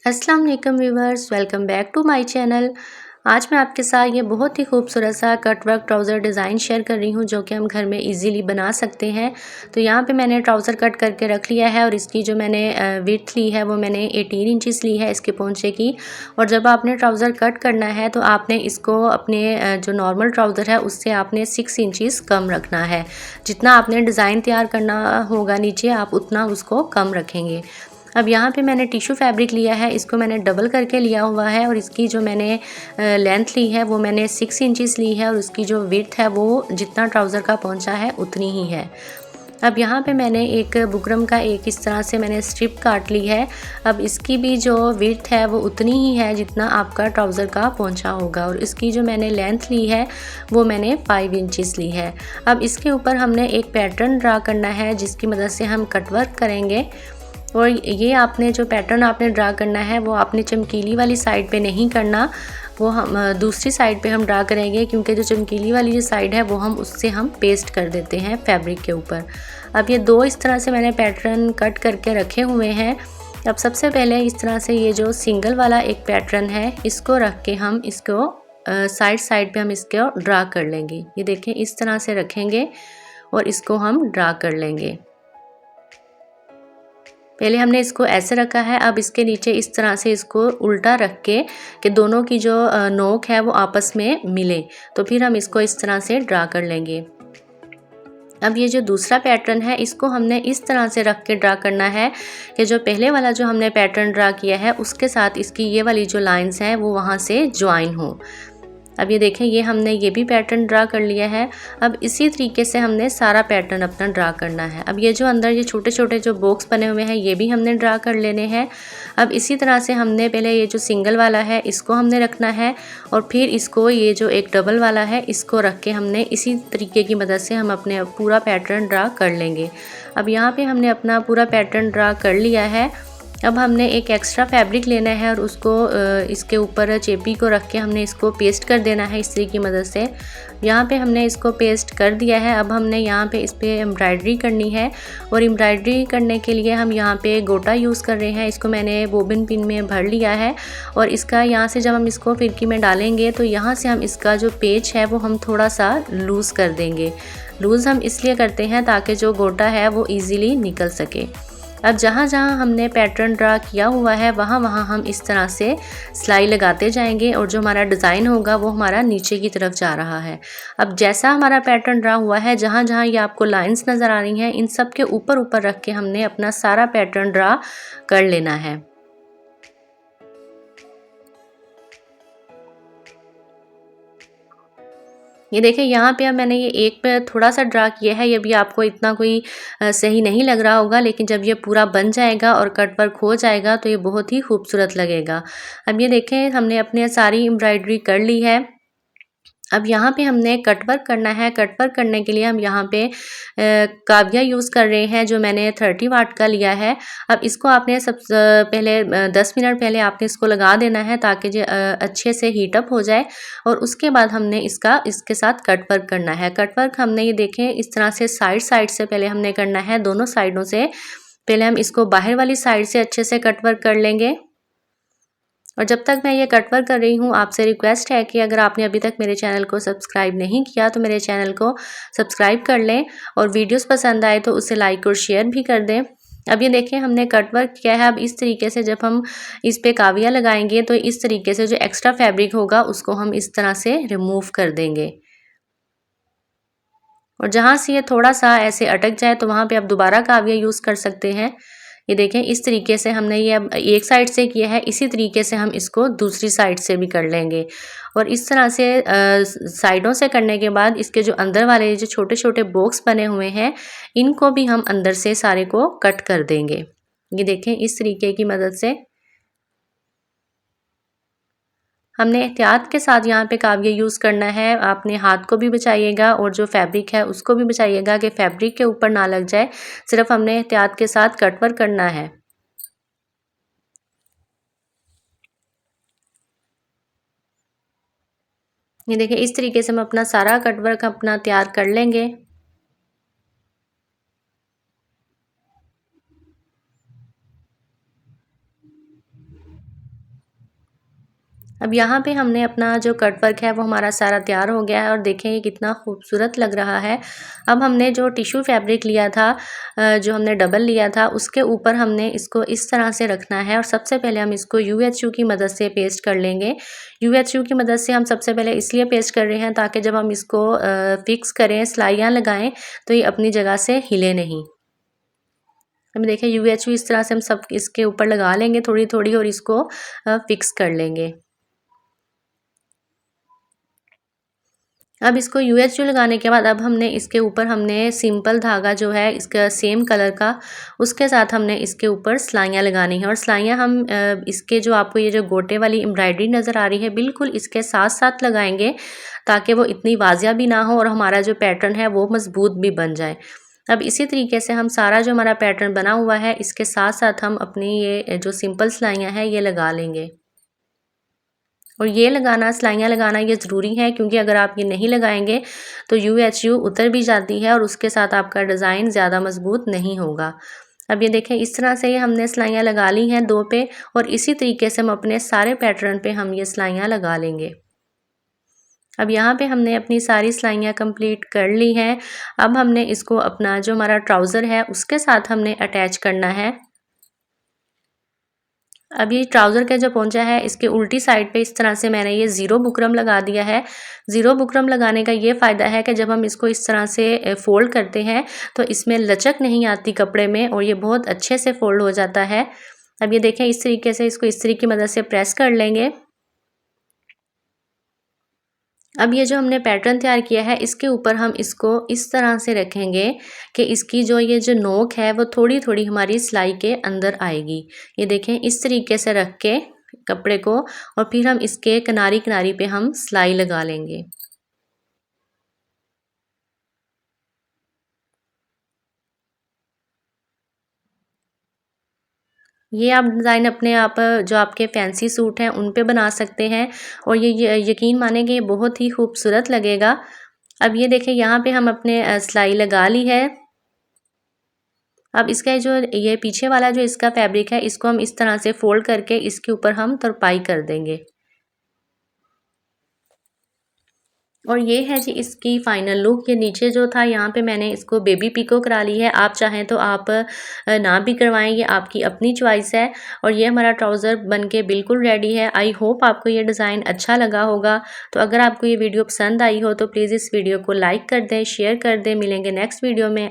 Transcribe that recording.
अस्सलाम वालेकुम viewers, welcome back to my channel. आज मैं आपके साथ ये बहुत ही खूबसूरत सा cut work trouser design share कर रही हूँ जो कि हम घर में इजीली बना सकते हैं। तो यहाँ पे मैंने ट्राउज़र कट करके रख लिया है और इसकी जो मैंने विड्थ ली है वो मैंने 18 इंचेस ली है इसके पोंचे की। और जब आपने ट्राउज़र कट करना है तो आपने इसको अपने जो नॉर्मल ट्राउज़र है उससे आपने 6 इंचेस कम रखना है। जितना आपने डिज़ाइन तैयार करना होगा नीचे आप उतना उसको कम रखेंगे। अब यहाँ पे मैंने टिश्यू फैब्रिक लिया है, इसको मैंने डबल करके लिया हुआ है और इसकी जो मैंने लेंथ ली है वो मैंने 6 इंचेस ली है और उसकी जो विड्थ है वो जितना ट्राउज़र का पहुँचा है उतनी ही है। अब यहाँ पे मैंने एक बुकरम का एक इस तरह से मैंने स्ट्रिप काट ली है। अब इसकी भी जो विड्थ है वो उतनी ही है जितना आपका ट्राउज़र का पहुँचा होगा और इसकी जो मैंने लेंथ ली है वो मैंने 5 इंचेस ली है। अब इसके ऊपर हमने एक पैटर्न ड्रा करना है जिसकी मदद से हम कटवर्क करेंगे। और ये आपने जो पैटर्न आपने ड्रा करना है वो आपने चमकीली वाली साइड पे नहीं करना, वो हम दूसरी साइड पे हम ड्रा करेंगे क्योंकि जो चमकीली वाली जो साइड है वो हम उससे हम पेस्ट कर देते हैं फैब्रिक के ऊपर। अब ये दो इस तरह से मैंने पैटर्न कट करके रखे हुए हैं। अब सबसे पहले इस तरह से ये जो सिंगल वाला एक पैटर्न है इसको रख के हम इसको साइड पे हम इसको ड्रा कर लेंगे। ये देखें इस तरह से रखेंगे और इसको हम ड्रा कर लेंगे। पहले हमने इसको ऐसे रखा है, अब इसके नीचे इस तरह से इसको उल्टा रख के कि दोनों की जो नोक है वो आपस में मिले, तो फिर हम इसको इस तरह से ड्रा कर लेंगे। अब ये जो दूसरा पैटर्न है इसको हमने इस तरह से रख के ड्रा करना है कि जो पहले वाला जो हमने पैटर्न ड्रा किया है उसके साथ इसकी ये वाली जो लाइंस हैं वो वहाँ से ज्वाइन हो। अब ये देखें ये हमने ये भी पैटर्न ड्रा कर लिया है। अब इसी तरीके से हमने सारा पैटर्न अपना ड्रा करना है। अब ये जो अंदर ये छोटे छोटे जो बॉक्स बने हुए हैं ये भी हमने ड्रा कर लेने हैं। अब इसी तरह से हमने पहले ये जो सिंगल वाला है इसको हमने रखना है और फिर इसको ये जो एक डबल वाला है इसको रख के हमने इसी तरीके की मदद से हम अपने पूरा पैटर्न ड्रा कर लेंगे। अब यहाँ पे हमने अपना पूरा पैटर्न ड्रा कर लिया है। अब हमने एक एक्स्ट्रा फैब्रिक लेना है और उसको इसके ऊपर चेपी को रख के हमने इसको पेस्ट कर देना है इस्त्री की मदद से। यहाँ पे हमने इसको पेस्ट कर दिया है। अब हमने यहाँ पे इस पर एम्ब्रॉयडरी करनी है और एम्ब्रॉयडरी करने के लिए हम यहाँ पे गोटा यूज़ कर रहे हैं। इसको मैंने बोबिन पिन में भर लिया है और इसका यहाँ से जब हम इसको फिरकी में डालेंगे तो यहाँ से हम इसका जो पेच है वो हम थोड़ा सा लूज़ कर देंगे। लूज़ हम इसलिए करते हैं ताकि जो गोटा है वो ईज़िली निकल सके। अब जहाँ जहाँ हमने पैटर्न ड्रा किया हुआ है वहाँ वहाँ हम इस तरह से सिलाई लगाते जाएंगे और जो हमारा डिज़ाइन होगा वो हमारा नीचे की तरफ जा रहा है। अब जैसा हमारा पैटर्न ड्रा हुआ है जहाँ जहाँ ये आपको लाइंस नज़र आ रही हैं इन सब के ऊपर ऊपर रख के हमने अपना सारा पैटर्न ड्रा कर लेना है। ये देखिए यहाँ पे अब मैंने ये एक पे थोड़ा सा ड्रा किया है, ये भी आपको इतना कोई सही नहीं लग रहा होगा, लेकिन जब ये पूरा बन जाएगा और कट वर्क हो जाएगा तो ये बहुत ही खूबसूरत लगेगा। अब ये देखें हमने अपने सारी एम्ब्रॉयडरी कर ली है। अब यहाँ पे हमने कट वर्क करना है। कट वर्क करने के लिए हम यहाँ पे काविया यूज़ कर रहे हैं जो मैंने 30 वाट का लिया है। अब इसको आपने पहले 10 मिनट पहले आपने इसको लगा देना है ताकि जो अच्छे से हीट अप हो जाए और उसके बाद हमने इसके साथ कट वर्क करना है। कट वर्क हमने ये देखें इस तरह से साइड से पहले हमने करना है, दोनों साइडों से। पहले हम इसको बाहर वाली साइड से अच्छे से कट वर्क कर लेंगे। और जब तक मैं ये कट वर्क कर रही हूँ आपसे रिक्वेस्ट है कि अगर आपने अभी तक मेरे चैनल को सब्सक्राइब नहीं किया तो मेरे चैनल को सब्सक्राइब कर लें और वीडियोस पसंद आए तो उसे लाइक और शेयर भी कर दें। अब ये देखें हमने कट वर्क किया है। अब इस तरीके से जब हम इस पे काविया लगाएंगे तो इस तरीके से जो एक्स्ट्रा फैब्रिक होगा उसको हम इस तरह से रिमूव कर देंगे और जहाँ से ये थोड़ा सा ऐसे अटक जाए तो वहाँ पे आप दोबारा काविया यूज़ कर सकते हैं। ये देखें इस तरीके से हमने ये अब एक साइड से किया है, इसी तरीके से हम इसको दूसरी साइड से भी कर लेंगे और इस तरह से साइडों से करने के बाद इसके जो अंदर वाले जो छोटे छोटे बॉक्स बने हुए हैं इनको भी हम अंदर से सारे को कट कर देंगे। ये देखें इस तरीके की मदद से हमने एहतियात के साथ यहाँ पे काविया यूज़ करना है। आपने हाथ को भी बचाइएगा और जो फैब्रिक है उसको भी बचाइएगा कि फैब्रिक के ऊपर ना लग जाए। सिर्फ हमने एहतियात के साथ कट वर्क करना है। ये देखिए इस तरीके से हम अपना सारा कट वर्क अपना तैयार कर लेंगे। अब यहाँ पे हमने अपना जो कट वर्क है वो हमारा सारा तैयार हो गया है और देखें ये कितना खूबसूरत लग रहा है। अब हमने जो टिश्यू फैब्रिक लिया था, जो हमने डबल लिया था, उसके ऊपर हमने इसको इस तरह से रखना है और सबसे पहले हम इसको UHU की मदद से पेस्ट कर लेंगे। UHU की मदद से हम सबसे पहले इसलिए पेस्ट कर रहे हैं ताकि जब हम इसको फिक्स करें, सिलाइयाँ लगाएं तो ये अपनी जगह से हिले नहीं। अब देखिए UHU इस तरह से हम सब इसके ऊपर लगा लेंगे थोड़ी थोड़ी और इसको फिक्स कर लेंगे। अब इसको UHU लगाने के बाद अब हमने इसके ऊपर हमने सिंपल धागा जो है इसका सेम कलर का, उसके साथ हमने इसके ऊपर सिलाइयाँ लगानी है और सिलाइयाँ हम इसके जो आपको ये जो गोटे वाली एम्ब्रॉयडरी नज़र आ रही है बिल्कुल इसके साथ साथ लगाएंगे ताकि वो इतनी वाजिया भी ना हो और हमारा जो पैटर्न है वो मजबूत भी बन जाए। अब इसी तरीके से हम सारा जो हमारा पैटर्न बना हुआ है इसके साथ साथ हम अपनी ये जो सिंपल सिलाइयाँ हैं ये लगा लेंगे। और ये लगाना, सिलाइयाँ लगाना ये ज़रूरी है क्योंकि अगर आप ये नहीं लगाएंगे तो UHU उतर भी जाती है और उसके साथ आपका डिज़ाइन ज़्यादा मजबूत नहीं होगा। अब ये देखें इस तरह से ये हमने सिलाइयाँ लगा ली हैं 2 पे और इसी तरीके से हम अपने सारे पैटर्न पे हम ये सिलाइयाँ लगा लेंगे। अब यहाँ पे हमने अपनी सारी सिलाइयाँ कंप्लीट कर ली हैं। अब हमने इसको अपना जो हमारा ट्राउज़र है उसके साथ हमने अटैच करना है। अब ये ट्राउज़र का जो पोंचा है इसके उल्टी साइड पे इस तरह से मैंने ये ज़ीरो बुकरम लगा दिया है। ज़ीरो बुकरम लगाने का ये फ़ायदा है कि जब हम इसको इस तरह से फ़ोल्ड करते हैं तो इसमें लचक नहीं आती कपड़े में और ये बहुत अच्छे से फ़ोल्ड हो जाता है। अब ये देखें इस तरीके से इसको इस्त्री की मदद से प्रेस कर लेंगे। अब ये जो हमने पैटर्न तैयार किया है इसके ऊपर हम इसको इस तरह से रखेंगे कि इसकी जो ये जो नोक है वो थोड़ी थोड़ी हमारी सिलाई के अंदर आएगी। ये देखें इस तरीके से रख के कपड़े को और फिर हम इसके किनारी किनारी पे हम सिलाई लगा लेंगे। ये आप डिज़ाइन अपने आप जो आपके फैंसी सूट हैं उन पे बना सकते हैं और ये यकीन माने कि ये बहुत ही खूबसूरत लगेगा। अब ये देखें यहाँ पे हम अपने सिलाई लगा ली है। अब इसका जो ये पीछे वाला जो इसका फैब्रिक है इसको हम इस तरह से फोल्ड करके इसके ऊपर हम तुरपाई कर देंगे। और ये है जी इसकी फाइनल लुक। ये नीचे जो था यहाँ पे मैंने इसको बेबी पिको करा ली है। आप चाहें तो आप ना भी करवाएं, ये आपकी अपनी चॉइस है। और ये हमारा ट्राउज़र बन के बिल्कुल रेडी है। आई होप आपको ये डिज़ाइन अच्छा लगा होगा। तो अगर आपको ये वीडियो पसंद आई हो तो प्लीज़ इस वीडियो को लाइक कर दें, शेयर कर दें। मिलेंगे नेक्स्ट वीडियो में।